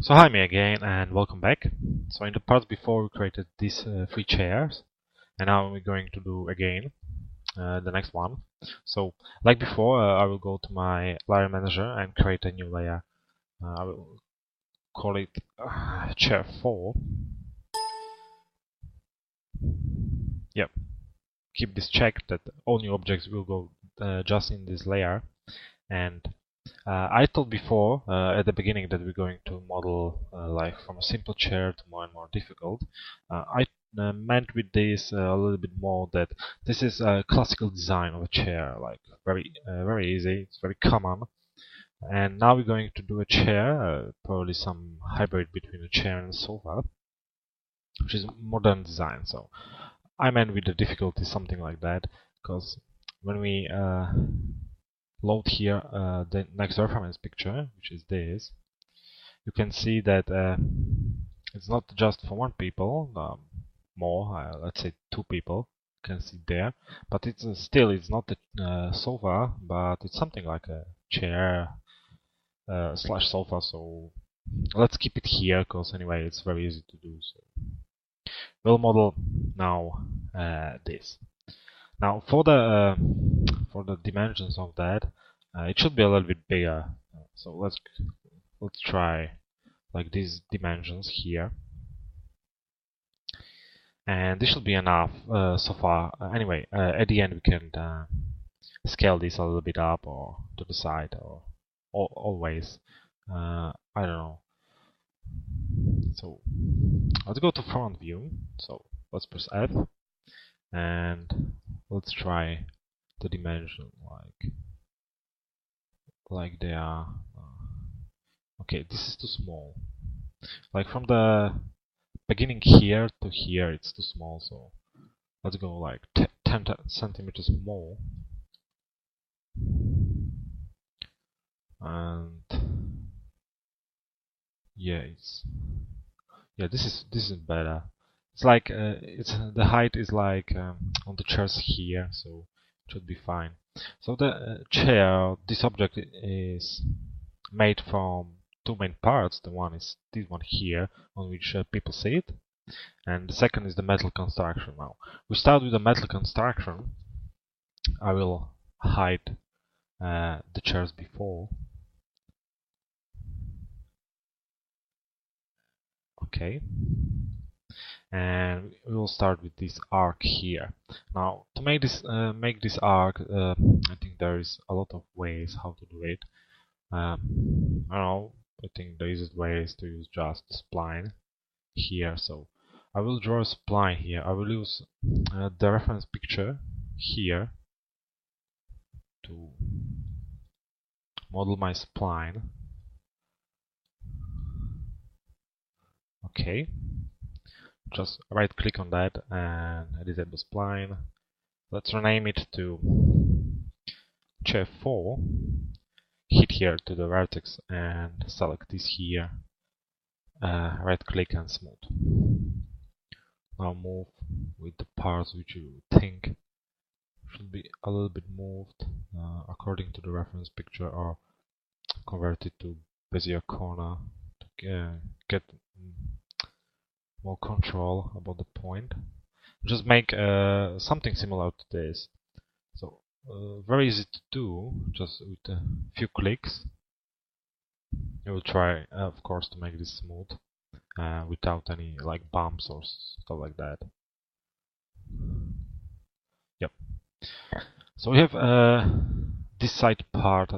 So hi me again and welcome back. So in the part before we created these three chairs, and now we're going to do again the next one. So like before, I will go to my layer manager and create a new layer. I will call it chair 4. Yep. Keep this checked that all new objects will go just in this layer. And I told before at the beginning that we're going to model like from a simple chair to more and more difficult. I meant with this a little bit more that this is a classical design of a chair, like very easy, it's very common. And now we're going to do a chair, probably some hybrid between a chair and a sofa, which is modern design. So I meant with the difficulty something like that, because when we load here the next reference picture, which is this, you can see that it's not just for one people, more, let's say 2 people, you can see there, but it's still it's not a sofa, but it's something like a chair slash sofa. So let's keep it here, because anyway it's very easy to do. So we'll model now this. Now for the dimensions of that, it should be a little bit bigger. So let's try like these dimensions here, and this should be enough so far. Anyway, at the end we can scale this a little bit up or to the side, or always. I don't know. So let's go to front view. So let's press F, and let's try the dimension like they are. Okay, this is too small. Like from the beginning here to here, it's too small. So let's go like 10 centimeters more. And yeah, this is better. It's like the height is like on the chairs here, so it should be fine. So the chair, this object is made from 2 main parts. The one is this one here, on which people sit, and the second is the metal construction. Now we start with the metal construction. I will hide the chairs before. Okay, and we will start with this arc here. Now to make this arc, I think there is a lot of ways how to do it. I don't know. I think the easiest way is to use just the spline here. So I will draw a spline here. I will use the reference picture here to model my spline. Okay, just right click on that and editable spline. Let's rename it to chair 4. Hit here to the vertex and select this here. Right click and smooth. Now move with the parts which you think should be a little bit moved according to the reference picture, or convert it to Bezier corner to get more control about the point. Just make something similar to this. So very easy to do, just with a few clicks. I will try, of course, to make this smooth without any like bumps or stuff like that. Yep. So we have this side part.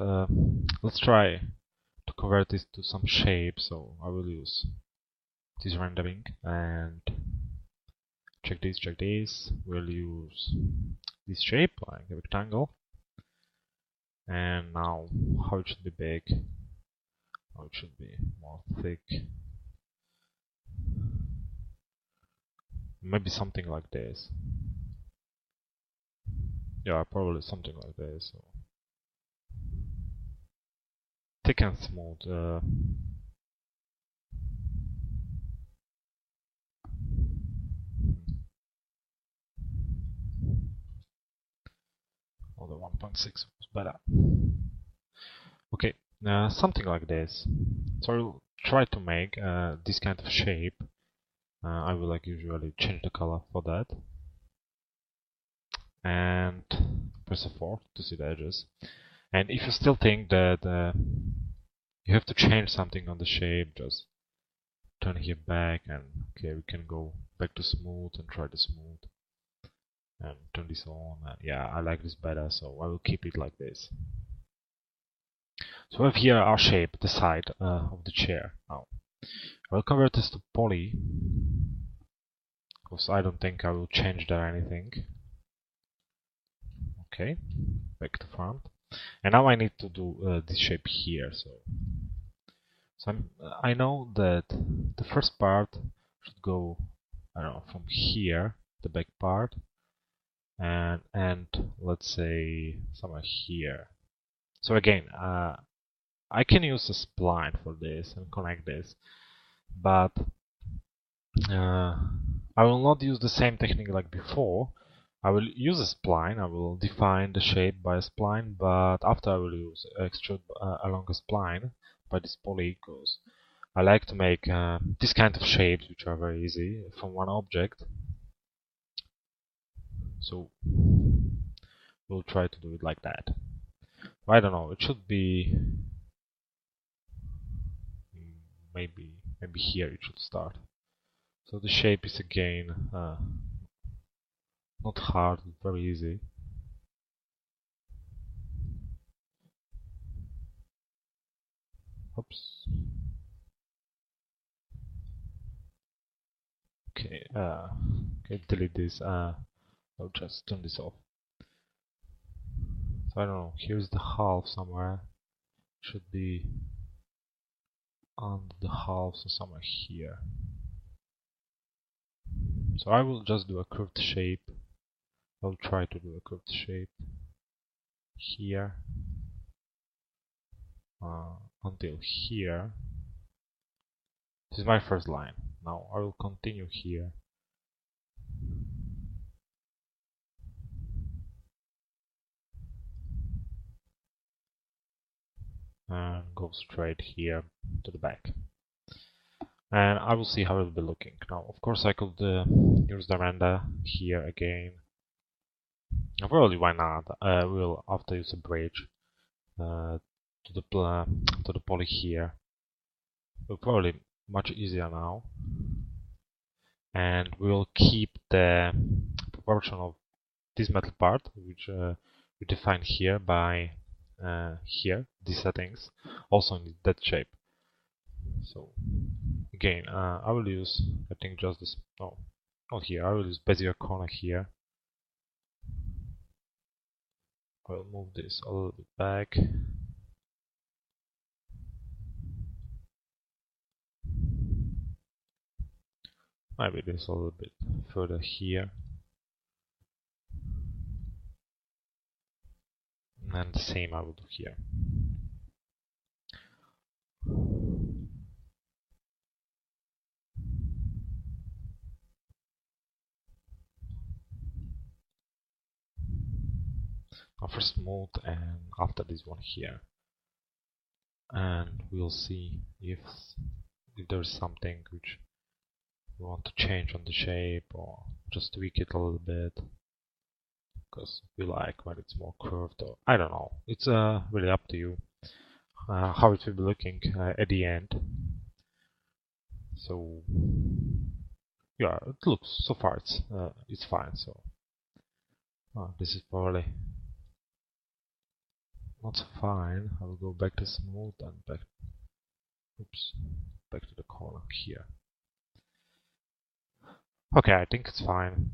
Let's try to convert this to some shape. So I will use this rendering and check this. We'll use this shape like a rectangle. And now how it should be big. How it should be more thick. Maybe something like this. Yeah, probably something like this. So thick and smooth. Oh, the 1.6 was better. Okay, something like this. So try to make this kind of shape. I will like usually change the color for that and press F4 to see the edges. And if you still think that you have to change something on the shape, just turn here back, and okay, we can go back to smooth and try the smooth and turn this on. Yeah, I like this better, so I will keep it like this. So we have here our shape, the side of the chair. Now I will convert this to poly, because I don't think I will change there anything. Okay, back to front. And now I need to do this shape here. So I know that the first part should go, I don't know, from here, the back part, and let's say somewhere here. So again, I can use a spline for this and connect this, but I will not use the same technique like before. I will use a spline, I will define the shape by a spline, but after I will use extrude along a spline by this poly, because I like to make this kind of shapes, which are very easy, from one object. So we'll try to do it like that. I don't know, it should be maybe here it should start. So the shape is again not hard, very easy. Oops. Okay, okay, delete this. I'll just turn this off. So I don't know, here's the half somewhere. Should be under the half, so somewhere here. So I will just do a curved shape. I'll try to do a curved shape here until here. This is my first line. Now I will continue here. And go straight here to the back. And I will see how it will be looking. Now, of course, I could use the render here again. Probably why not? We'll after use a bridge to the poly here. Will probably much easier now. And we'll keep the proportion of this metal part, which we define here by here, these settings, also in that shape. So again, I will use, I think just this, no, not here, I will use Bezier corner here. I will move this a little bit back. Maybe this a little bit further here. And the same I will do here. Now first smooth and after this one here. And we'll see if there's something which we want to change on the shape or just tweak it a little bit. Because we like when it's more curved, or I don't know. It's really up to you how it will be looking at the end. So yeah, it looks so far it's fine. So this is probably not so fine. I will go back to smooth and back. Oops, back to the corner here. Okay, I think it's fine.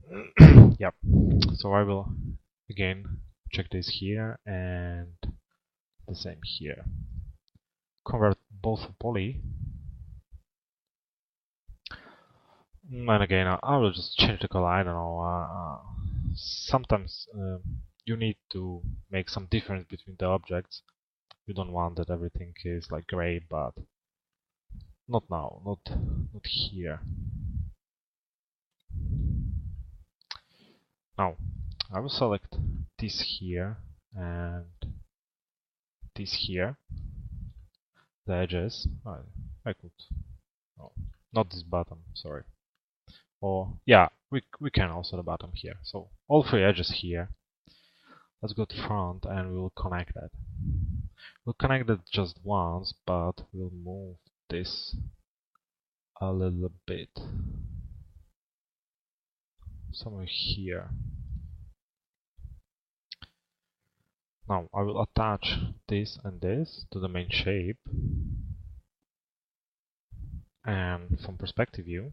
Yep. So I will again check this here and the same here. Convert both to poly. And again, I will just change the color. I don't know. Sometimes you need to make some difference between the objects. You don't want that everything is like gray, but not now, not here. Now, I will select this here and this here. the edges. I could. Oh, not this bottom, sorry. Or yeah, we can also the bottom here. So all three edges here. Let's go to front and we will connect that. We'll connect it just once, but we'll move this a little bit. Somewhere here. Now I will attach this and this to the main shape. And from perspective view,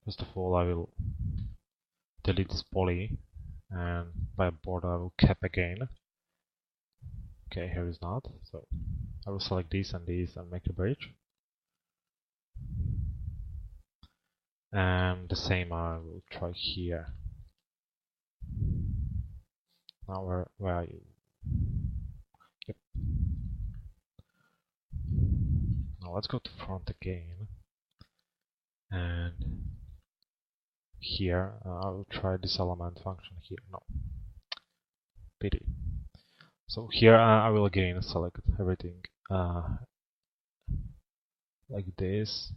first of all I will delete this poly, and by border I will cap again. Okay, here is not, so I will select these and these and make a bridge. And the same I will try here. Now where are you? Yep. Now let's go to front again. And here I will try this element function here. No. Pity. So here I will again select everything like this.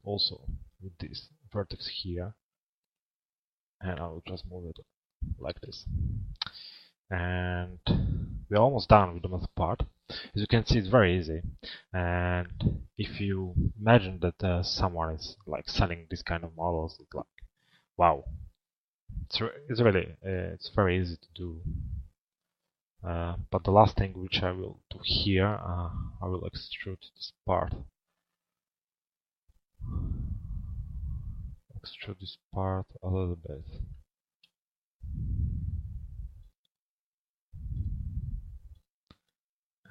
Also with this vertex here. And I will just move it like this. And we're almost done with the math part. As you can see, it's very easy. And if you imagine that someone is like selling this kind of models, it's like, wow, it's really it's very easy to do. But the last thing which I will do here, I will extrude this part. Extrude this part a little bit.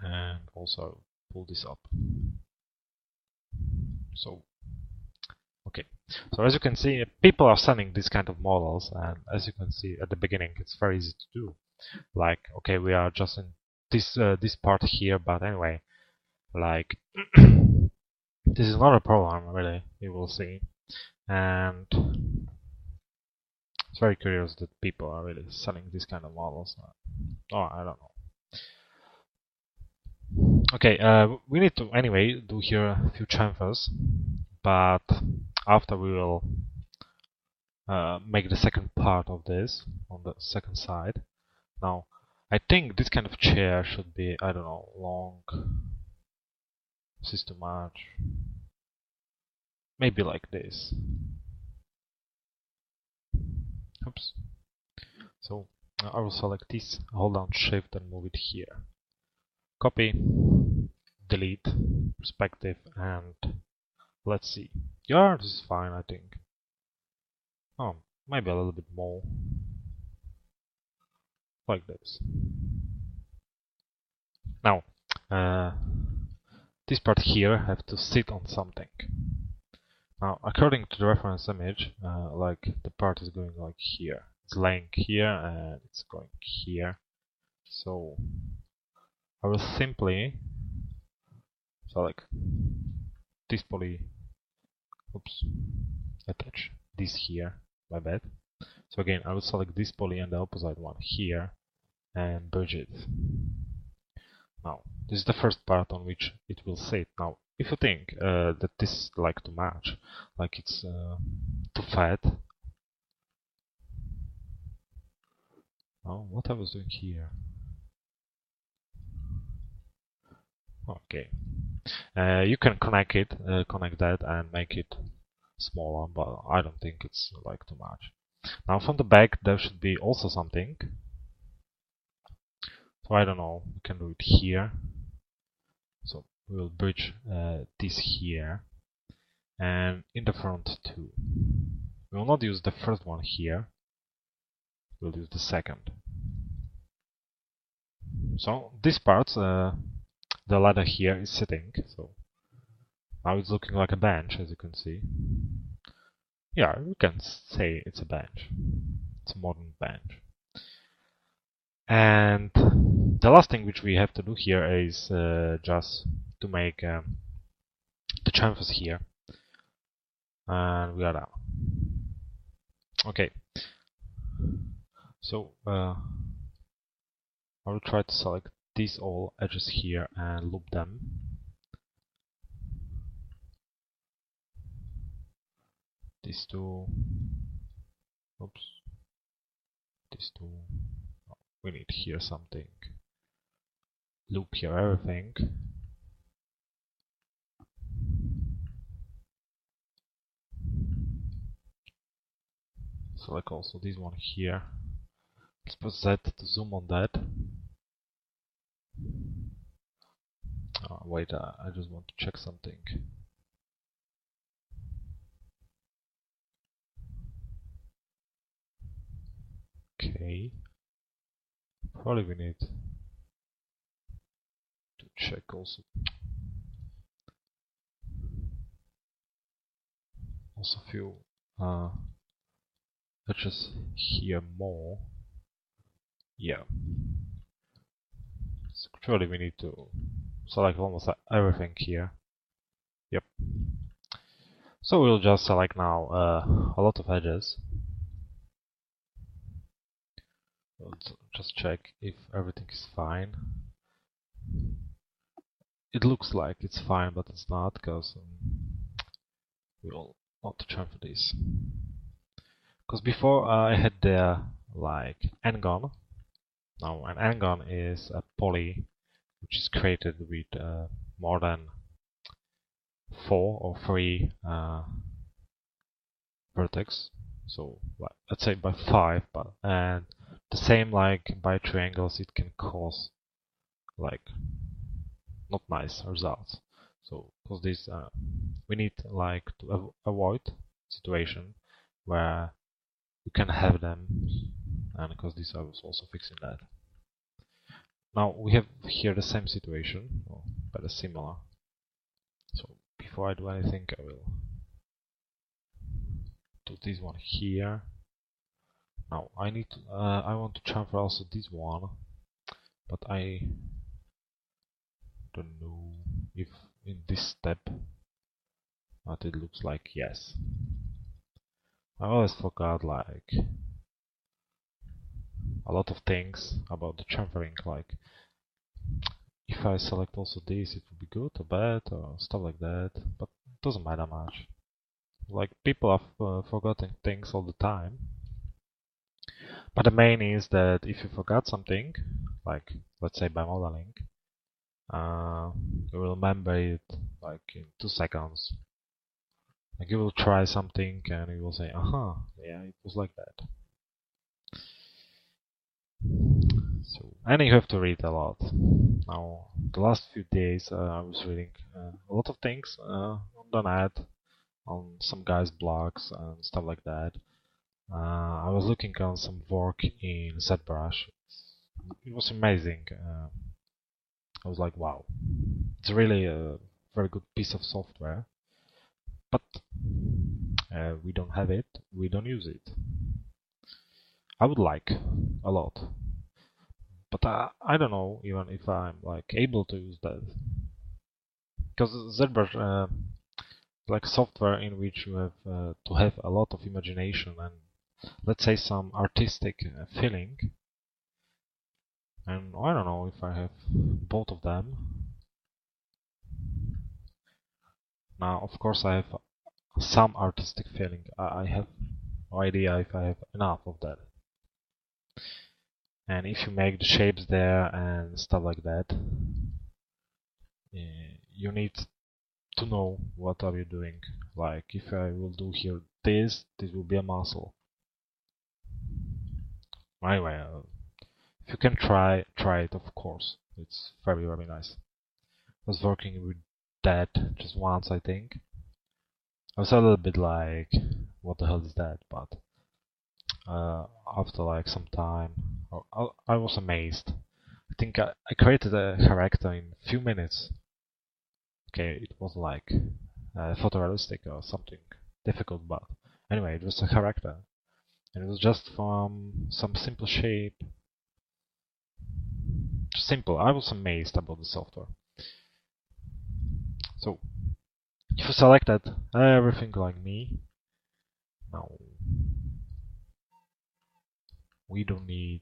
And also pull this up. So, okay. So as you can see, people are selling this kind of models, and as you can see at the beginning, it's very easy to do. Like, okay, we are just in this this part here, but anyway, like this is not a problem really. You will see, and it's very curious that people are really selling this kind of models. Oh, I don't know. Okay, we need to anyway do here a few chamfers, but after we will make the second part of this on the second side. Now, I think this kind of chair should be, I don't know, long. This is too much. Maybe like this. Oops. So I will select this, hold down Shift and move it here. Copy, delete, perspective, and let's see. Yeah, this is fine, I think. Oh, maybe a little bit more. Like this. Now, this part here have to sit on something. Now, according to the reference image, like the part is going like here. It's laying here and it's going here. So I will simply select this poly. Oops, attach this here. My bad. So again, I will select this poly and the opposite one here and bridge it. Now, this is the first part on which it will sit. Now, if you think that this is like too much, like it's too fat. Oh, what I was doing here? Okay, you can connect it, connect that, and make it smaller, but I don't think it's like too much. Now, from the back, there should be also something. So I don't know. We can do it here. So we will bridge this here, and in the front too. We will not use the first one here. We'll use the second. So this part, the ladder here is sitting. So now it's looking like a bench, as you can see. Yeah, we can say it's a bench. It's a modern bench. And the last thing which we have to do here is just to make the chamfers here. And we are done. Okay. So I will try to select these all edges here and loop them. These two, oops, these two, oh, we need here something. Loop here everything. Select also this one here. Let's press Z to zoom on that. Wait, I just want to check something. Okay. Probably we need to check also a few edges here more. Yeah. So actually we need to select almost everything here. Yep. So we'll just select now a lot of edges. We'll just check if everything is fine. It looks like it's fine, but it's not, because we will want to chamfer this. Because before I had the like n-gon. Now an n-gon is a poly which is created with more than 4 or 3 vertex. So let's say by 5, and the same like by triangles, it can cause like not nice results. So because this we need like to avoid situation where you can have them, and because this I was also fixing that. Now we have here the same situation, or better similar. So before I do anything, I will do this one here. Now I need to, I want to chamfer also this one, but I don't know if in this step, but it looks like yes. I always forgot like a lot of things about the chamfering, like if I select also this, it would be good or bad or stuff like that, but it doesn't matter much. Like people are forgetting things all the time. But the main is that if you forgot something, like let's say by modeling, you will remember it like in 2 seconds. Like you will try something and you will say, aha, yeah, it was like that. So, and you have to read a lot. Now, the last few days I was reading a lot of things on the net, on some guys' blogs and stuff like that. I was looking on some work in ZBrush. It was amazing. I was like, wow, it's really a very good piece of software. But we don't have it, we don't use it. I would like a lot, but I don't know even if I'm like able to use that, because ZBrush like software in which you have to have a lot of imagination and let's say some artistic feeling, and I don't know if I have both of them. Now of course I have some artistic feeling. I have no idea if I have enough of that. And if you make the shapes there and stuff like that, you need to know what are you doing. Like if I will do here this will be a muscle. Anyway, if you can try it, of course. It's very, very nice. I was working with that just once, I think. I was a little bit like, what the hell is that? But after like some time, I was amazed. I think I created a character in a few minutes. Okay, it was like photorealistic or something difficult, but anyway, it was a character. And it was just from some simple shape. Just simple. I was amazed about the software. So, if you selected everything like me, now we don't need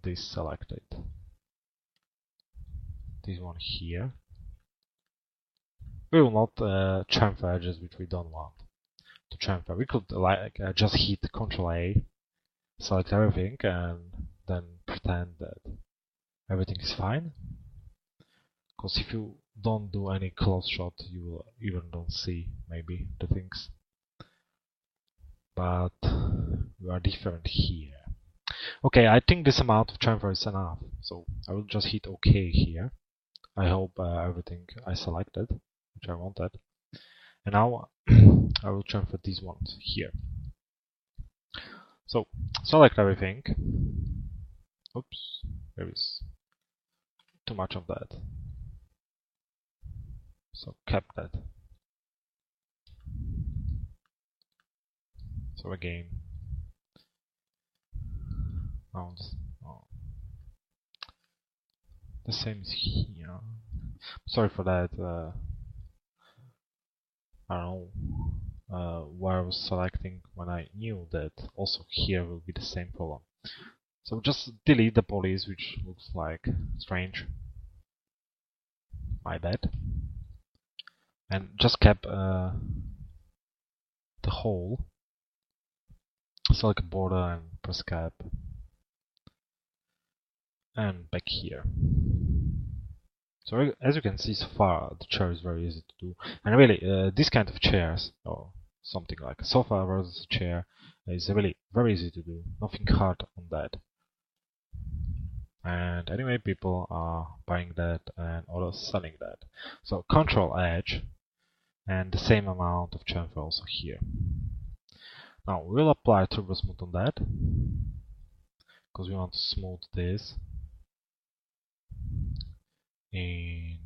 this selected. this one here. We will not chamfer edges which we don't want to chamfer. We could just hit Ctrl A, select everything, and then pretend that everything is fine. Because if you don't do any close shot, you will even don't see maybe the things. But we are different here. Okay, I think this amount of chamfer is enough, so I will just hit OK here. I hope everything I selected, which I wanted. And now I will chamfer these ones here. So select everything. Oops, there is too much of that. So kept that. So again, oh, the same is here. Sorry for that. I don't know where I was selecting when I knew that also here will be the same problem. So just delete the polys, which looks like strange. My bad. And just kept the whole. Select a border and press cap. And back here. So as you can see so far, the chair is very easy to do. And really, this kind of chairs, or something like a sofa versus a chair, is really very easy to do. Nothing hard on that. And anyway, people are buying that and others selling that. So Control Edge, and the same amount of chamfer also here. Now we'll apply Turbo Smooth on that, because we want to smooth this. And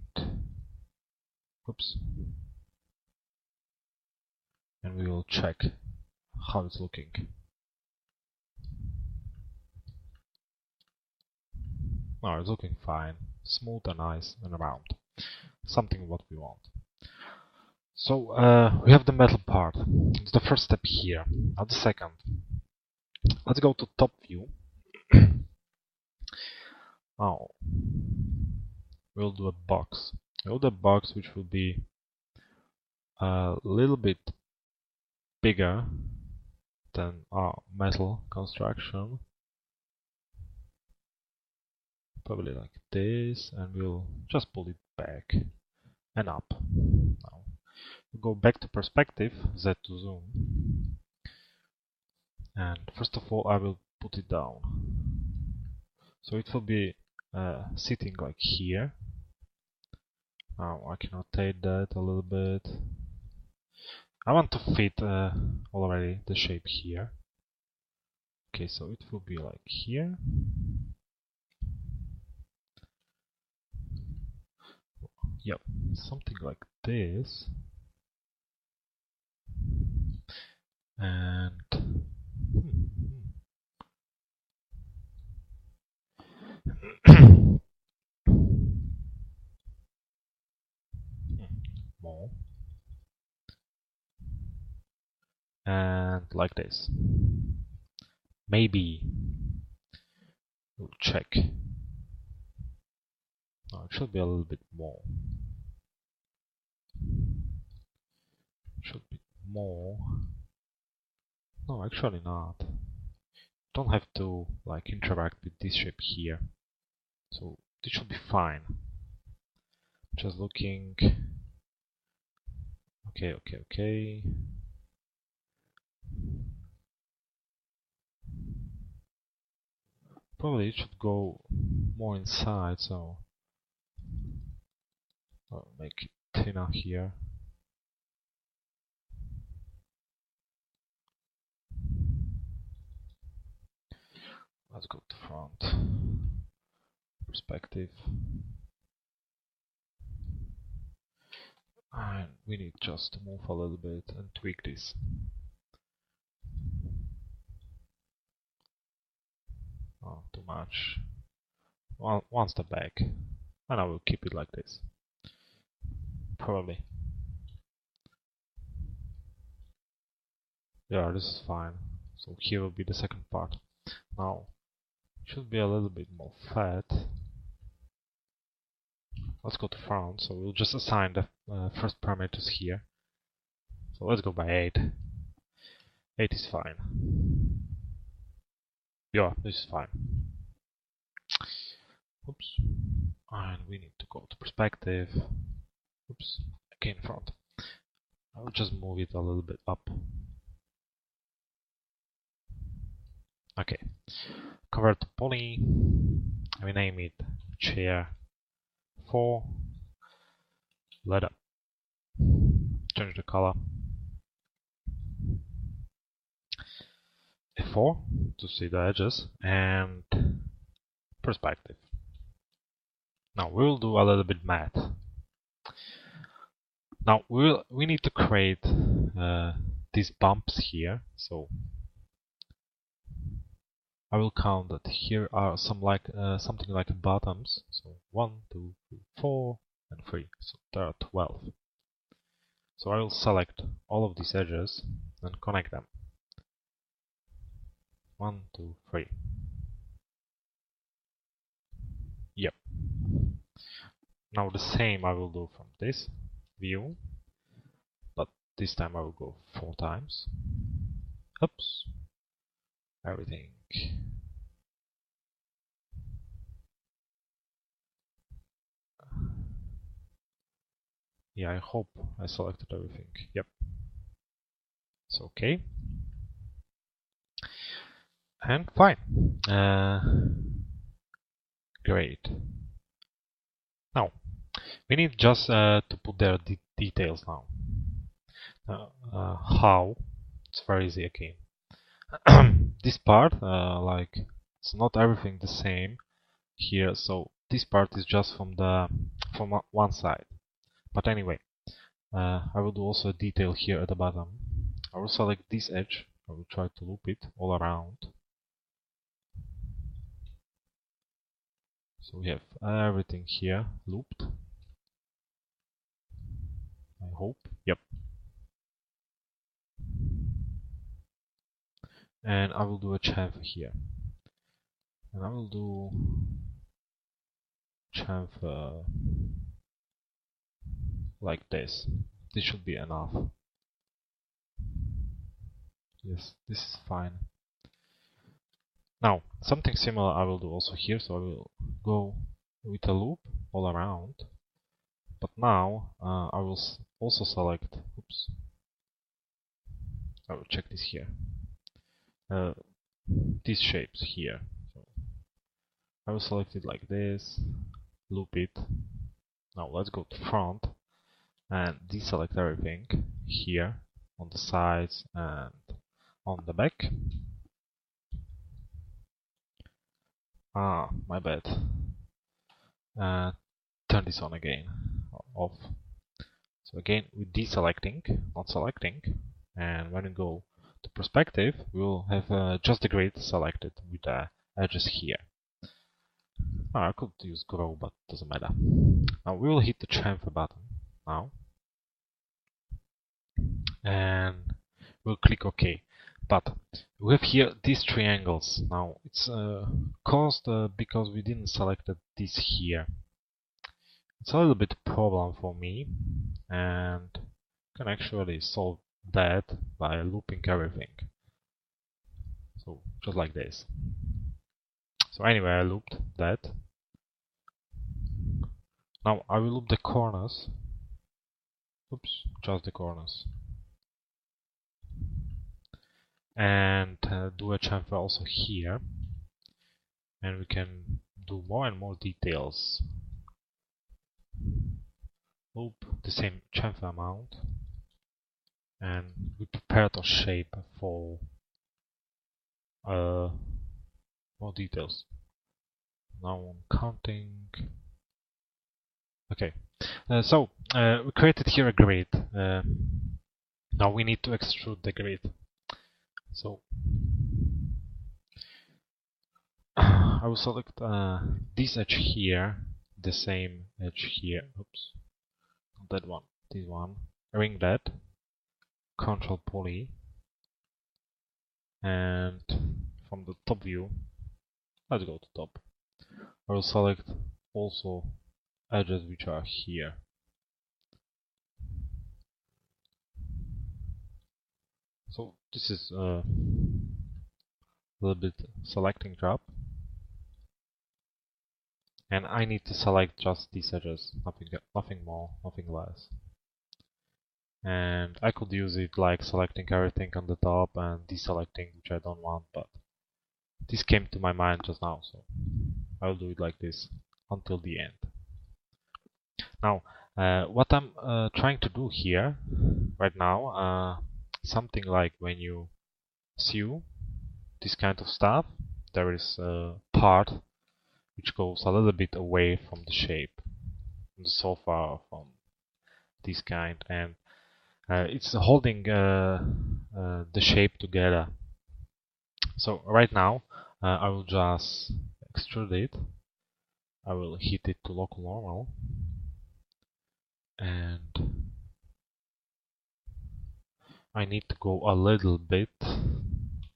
oops, and we will check how it's looking. Now it's looking fine, smooth and nice and round, something what we want. So we have the metal part. It's the first step here. Now the second. Let's go to top view. Now we'll do a box. We'll do a box which will be a little bit bigger than our metal construction. Probably like this, and we'll just pull it back and up. Now we'll go back to perspective, Z to zoom, and first of all I will put it down. So it will be sitting like here. Now I can rotate that a little bit. I want to fit already the shape here. Okay, so it will be like here. Yep, something like this. And more. And like this. Maybe we'll check. No, it should be a little bit more. Should be more. No, actually not. Don't have to like interact with this shape here. So this should be fine. Just looking. Okay. Probably it should go more inside, so I'll make it thinner here. Let's go to front. Perspective. And we need just to move a little bit and tweak this. Oh, too much. One step back. And I will keep it like this. Probably. Yeah, this is fine. So here will be the second part. Now, it should be a little bit more fat. let's go to front. So we'll just assign the first parameters here. So let's go by 8. 8 is fine. Yeah, this is fine. Oops. And we need to go to perspective. Oops. Again, front. I'll just move it a little bit up. Okay. Convert to poly. We name it chair 4. Letter. Change the color. F4 to see the edges and perspective. Now we'll do a little bit math. Now we need to create these bumps here. So I will count that here are something like bottoms. So 1, 2, 3, 4, and 3. So there are 12. So I will select all of these edges and connect them. 1, 2, 3. Yep. Now the same I will do from this view, but this time I will go 4 times. Oops. Everything. Yeah, I hope I selected everything. Yep. It's okay. And fine. Great. Now, we need just to put their details now. How? It's very easy again. This part, like, it's not everything the same here, so this part is just from one side. But anyway, I will do also a detail here at the bottom. I will select this edge. I will try to loop it all around. So we have everything here looped. I hope. Yep. And I will do a chamfer here. And I will do chamfer like this. This should be enough. Yes, this is fine. Now, something similar I will do also here. So I will go with a loop all around. But now I will also select, oops, I will check this here, these shapes here. So I will select it like this, loop it. Now let's go to front and deselect everything here on the sides and on the back. Ah, my bad. Turn this on again, off. So again, we're deselecting, not selecting. And when we go to perspective, we will have just the grid selected with the edges here. I could use grow, but doesn't matter. Now we will hit the chamfer button now, and we'll click OK. But we have here these triangles. Now it's caused because we didn't select this here. It's a little bit problem for me, and can actually solve that by looping everything. So just like this. So anyway, I looped that. Now I will loop the corners. Oops, just the corners. And do a chamfer also here. And we can do more and more details. Loop the same chamfer amount. And we prepared our shape for more details. Now I'm counting. Okay, so we created here a grid. Now we need to extrude the grid. So I will select this edge here, the same edge here. Oops, not that one, this one. Ring that. Control poly, and from the top view, let's go to top. I will select also edges which are here. So this is a little bit selecting job, and I need to select just these edges, nothing more, nothing less. And I could use it like selecting everything on the top and deselecting which I don't want, but this came to my mind just now, so I'll do it like this until the end. Now, what I'm trying to do here right now, something like when you sew this kind of stuff, there is a part which goes a little bit away from the shape, from the sofa, from this kind, and it's holding the shape together. So right now I will just extrude it. I will hit it to local normal, and I need to go a little bit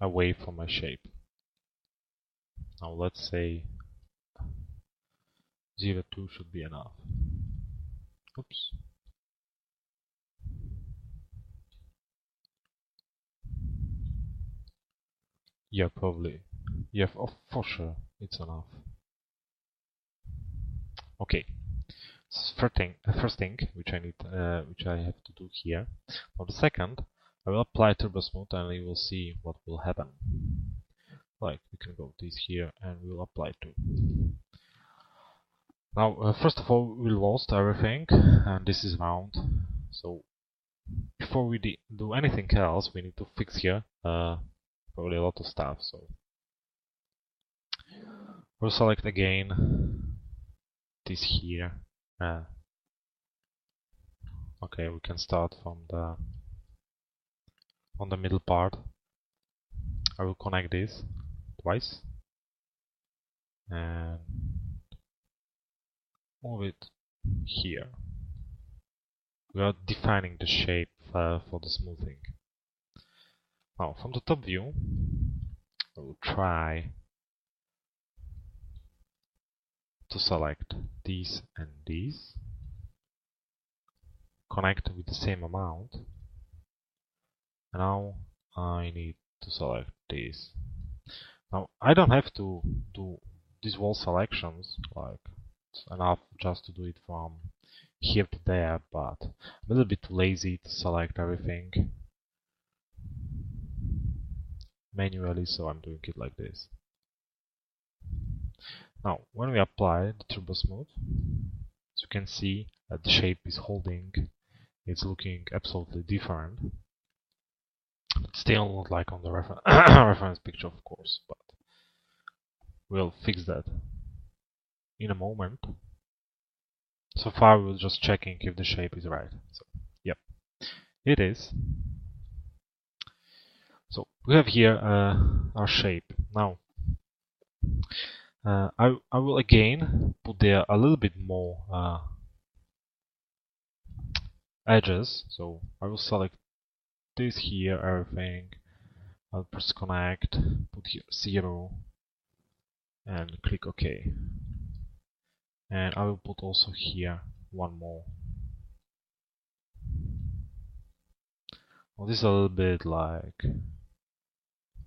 away from my shape. Now let's say 0.2 should be enough. Oops. Yeah, probably. Yeah, for sure, it's enough. Okay. So first thing which I need, which I have to do here. For the second, I will apply Turbo Smooth, and you will see what will happen. Like we can go this here, and we will apply too. Now, first of all, we lost everything, and this is round. So before we do anything else, we need to fix here probably a lot of stuff. So we'll select again this here. Okay, we can start from on the middle part. I will connect this twice and move it here. We are defining the shape for the smoothing. Now, from the top view, I will try to select these and these, connect with the same amount, and now I need to select this. Now, I don't have to do these wall selections, like it's enough just to do it from here to there, but I'm a little bit lazy to select everything manually, so I'm doing it like this. Now, when we apply the Turbo Smooth, as you can see that the shape is holding, it's looking absolutely different. Still not like on the reference picture, of course, but we'll fix that in a moment. So far we're just checking if the shape is right. So, yep, it is. So we have here our shape. Now I will again put there a little bit more edges. So I will select this here, everything. I'll press connect, put here 0, and click OK. And I will put also here one more. Well, this is a little bit like,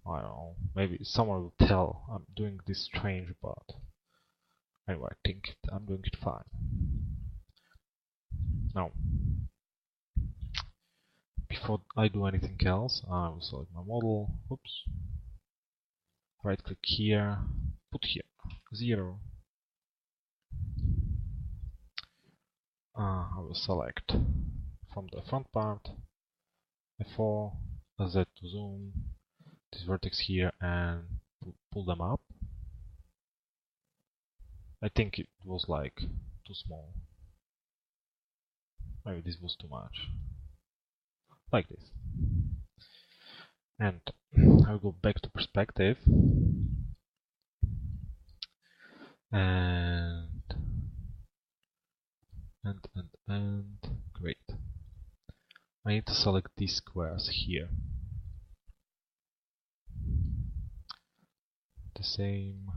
I don't know, maybe someone will tell I'm doing this strange, but anyway, I think I'm doing it fine. Now, before I do anything else, I will select my model. Oops. Right click here, put here 0. I will select from the front part F4, Z to zoom, this vertex here, and pull them up. I think it was like too small. Maybe this was too much. Like this. And I will go back to perspective. And great. I need to select these squares here. The same.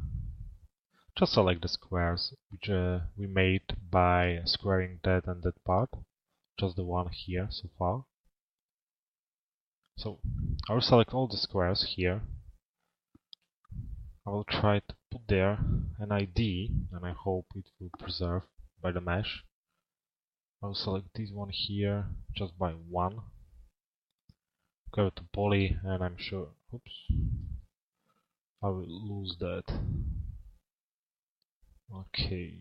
just select the squares which we made by squaring that and that part, just the one here so far. So I will select all the squares here. I will try to put there an ID, and I hope it will preserve by the mesh. I will select this one here just by one. Go to poly, and I'm sure, oops, I will lose that. Okay.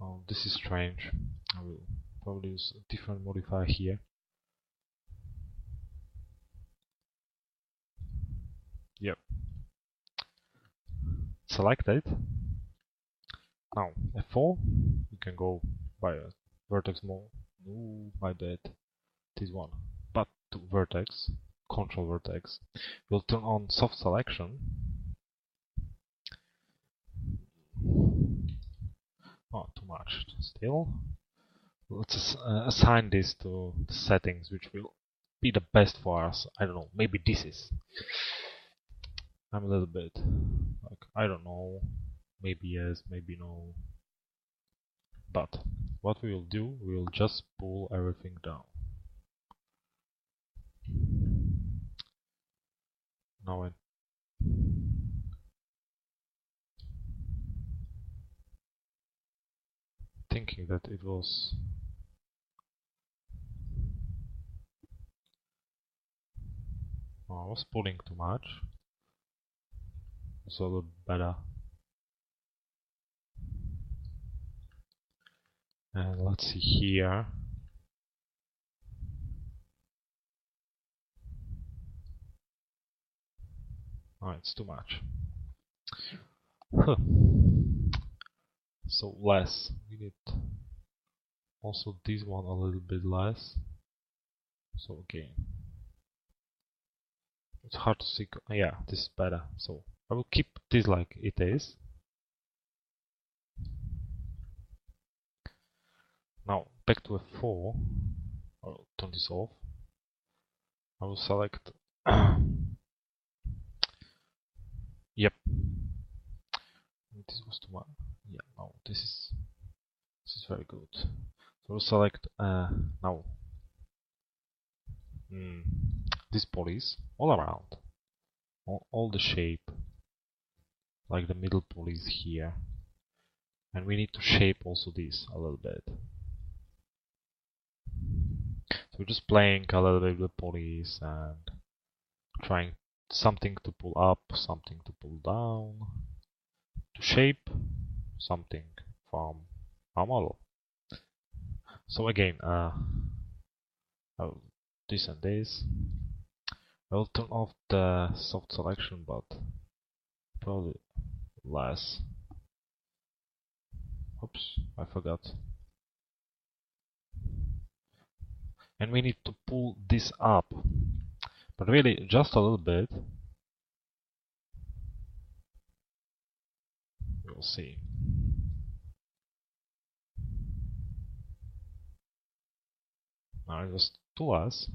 Oh, this is strange. I will probably use a different modifier here. Yep. Select it. Now F4. We can go by a vertex mode. No, my bad. This one. But to vertex. Control vertex. We'll turn on soft selection. Oh, too much still. Let's assign this to the settings which will be the best for us. I don't know, maybe this is. I'm a little bit like, I don't know, maybe yes, maybe no. But what we will do, we will just pull everything down. Now I'm thinking that it was I was pulling too much. It's a little better. And let's see here. Oh, it's too much. Huh. So less. We need also this one a little bit less. So again, it's hard to see. Yeah, this is better. So I will keep this like it is. Now back to F4. I'll turn this off. I will select. Yep. This was too much. Yeah. No, this is very good. So we'll select now. These polys all around, all the shape, like the middle polys here, and we need to shape also this a little bit. So we're just playing a little bit with polys and trying something to pull up, something to pull down, to shape something from our model. So again, this and this. I'll turn off the soft selection, but probably less. Oops, I forgot. And we need to pull this up, but really just a little bit. We'll see. Now just too less.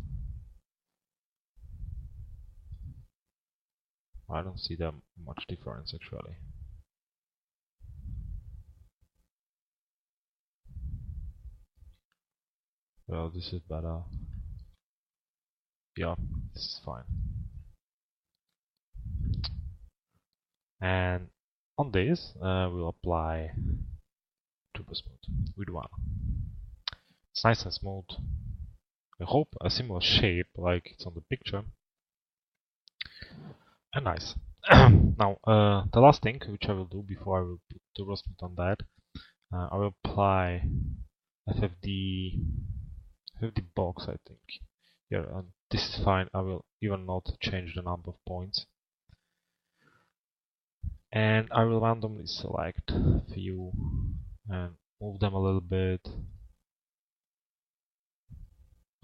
I don't see that much difference actually. Well, this is better. Yeah, this is fine. And on this, we'll apply turbo smooth with one. It's nice and smooth. I hope a similar shape like it's on the picture. And nice. Now, the last thing which I will do before I will put turbo smooth on that, I will apply FFD box, I think. Yeah, and this is fine. I will even not change the number of points. And I will randomly select a few and move them a little bit.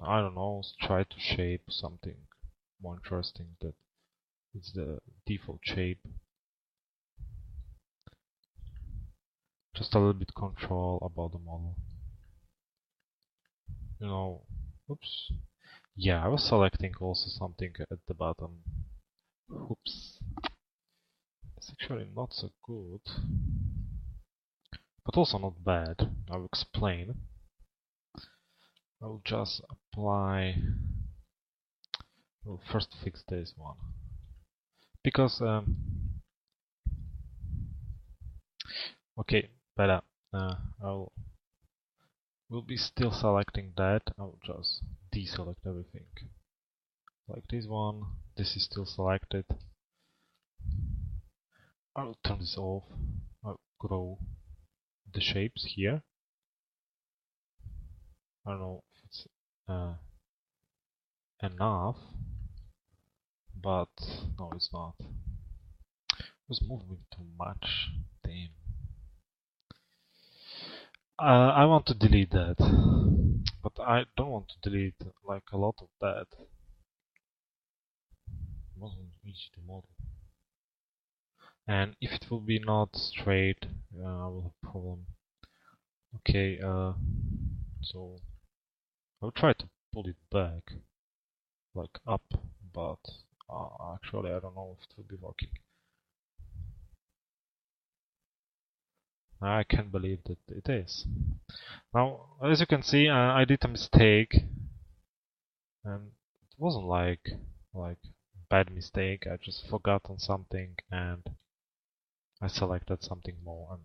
I don't know, try to shape something more interesting that is the default shape. Just a little bit control about the model. You know, oops. Yeah, I was selecting also something at the bottom. Oops. It's actually not so good, but also not bad. I'll explain. I'll just apply. We'll first fix this one because okay, better. We'll be still selecting that. I'll just deselect everything. Like this one. This is still selected. I'll turn this off. I'll grow the shapes here. I don't know if it's enough, but no, it's not. It was moving too much. Damn. I want to delete that, but I don't want to delete like a lot of that. It wasn't easy to model. And if it will be not straight, I will have a problem. Okay, so I'll try to pull it back, like up, but actually I don't know if it will be working. I can't believe that it is. Now, as you can see, I did a mistake, and it wasn't like bad mistake. I just forgot on something and I selected something more, and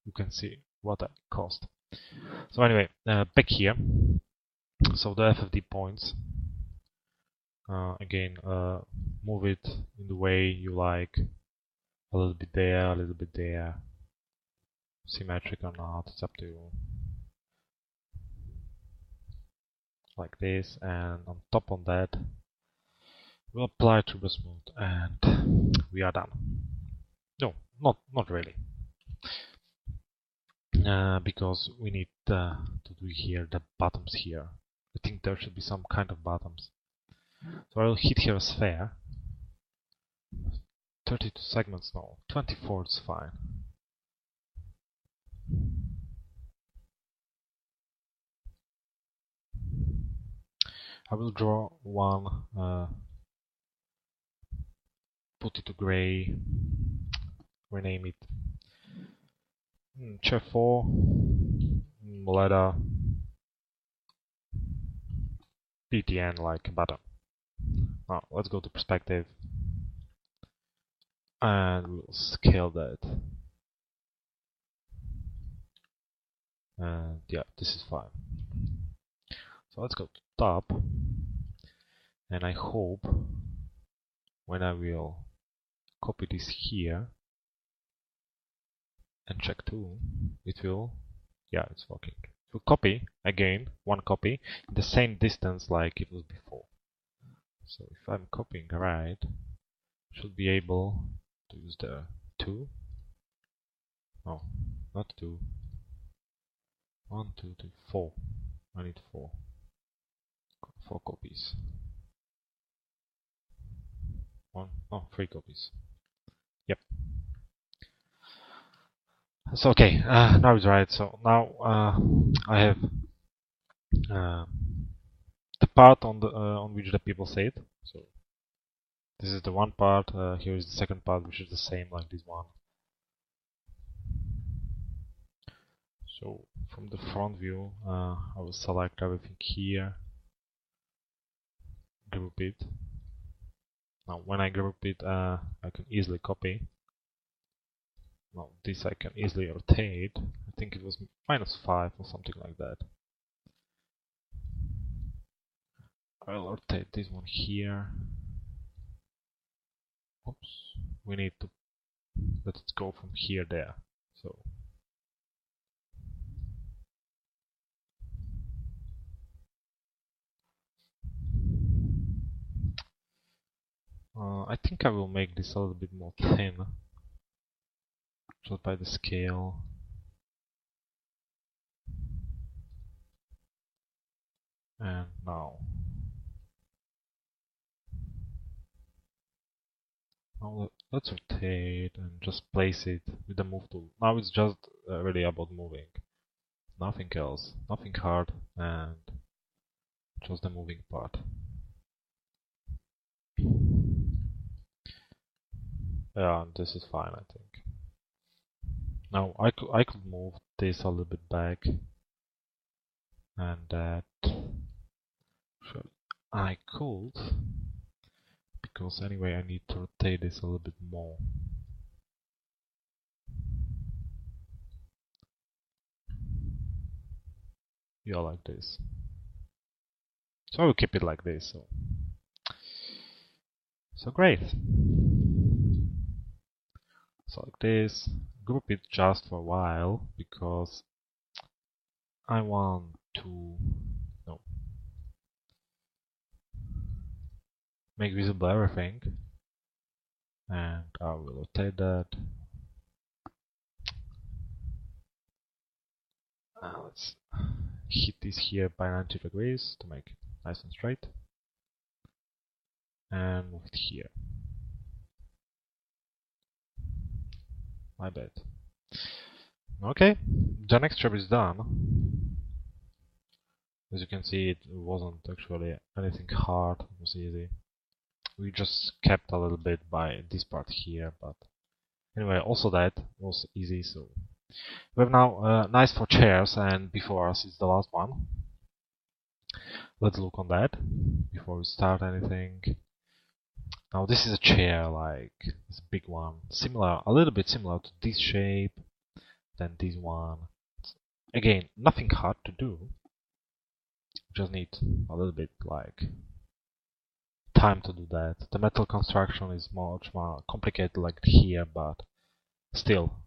you can see what that cost. So anyway, back here. So the FFD points. Again, move it in the way you like. A little bit there, a little bit there. Symmetric or not, it's up to you. Like this, and on top of that, we'll apply Turbo Smooth, and we are done. No, not really. Because we need to do here the bottoms here. I think there should be some kind of bottoms. So I'll hit here a sphere. 32 segments, no, 24 is fine. I will draw one, put it to gray, rename it Chair 4, ladder, PTN like a button. Now let's go to perspective and we'll scale that. And yeah, this is fine. So let's go to top, and I hope when I will copy this here and check too, it will, yeah, it's working. It will copy again, one copy, in the same distance like it was before. So if I'm copying right, I should be able to use the 2. No, not 2. 1, 2, 3, 4. I need 4. 4 copies. 3 copies. Yep. So okay, now it's right. So now I have the part on which the people say it. So this is the one part. Here is the second part, which is the same like this one. So from the front view, I will select everything here, group it. Now when I group it, I can easily copy. Now this I can easily rotate. I think it was -5 or something like that. I'll rotate this one here. Oops, we need to let it go from here there. So I think I will make this a little bit more thin, just by the scale. And now let's rotate and just place it with the move tool. Now it's just really about moving. Nothing else, nothing hard, and just the moving part. Yeah, this is fine, I think. Now I could move this a little bit back, and that I could, because anyway I need to rotate this a little bit more. Yeah, like this. So I will keep it like this. So great. So like this, group it just for a while because I want to make visible everything, and I will rotate that. Let's hit this here by 90 degrees to make it nice and straight, and move it here. My bad. Okay, the next job is done. As you can see, it wasn't actually anything hard, it was easy. We just kept a little bit by this part here, but anyway, also that was easy. So we have now nice 4 chairs, and before us is the last one. Let's look on that before we start anything. Now this is a chair, like this big one, similar, a little bit similar to this shape, than this one. Again, nothing hard to do. Just need a little bit like time to do that. The metal construction is much more complicated like here, but still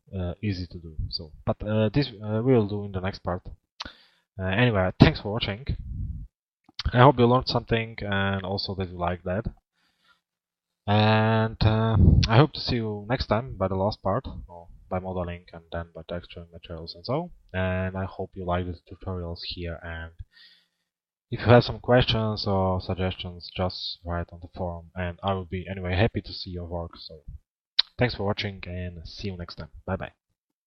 easy to do. So, but this we will do in the next part. Anyway, thanks for watching. I hope you learned something, and also that you like that. And I hope to see you next time by the last part, or by modeling and then by texturing materials and so. And I hope you like the tutorials here, and if you have some questions or suggestions, just write on the forum, and I will be anyway happy to see your work. So thanks for watching, and see you next time. Bye bye.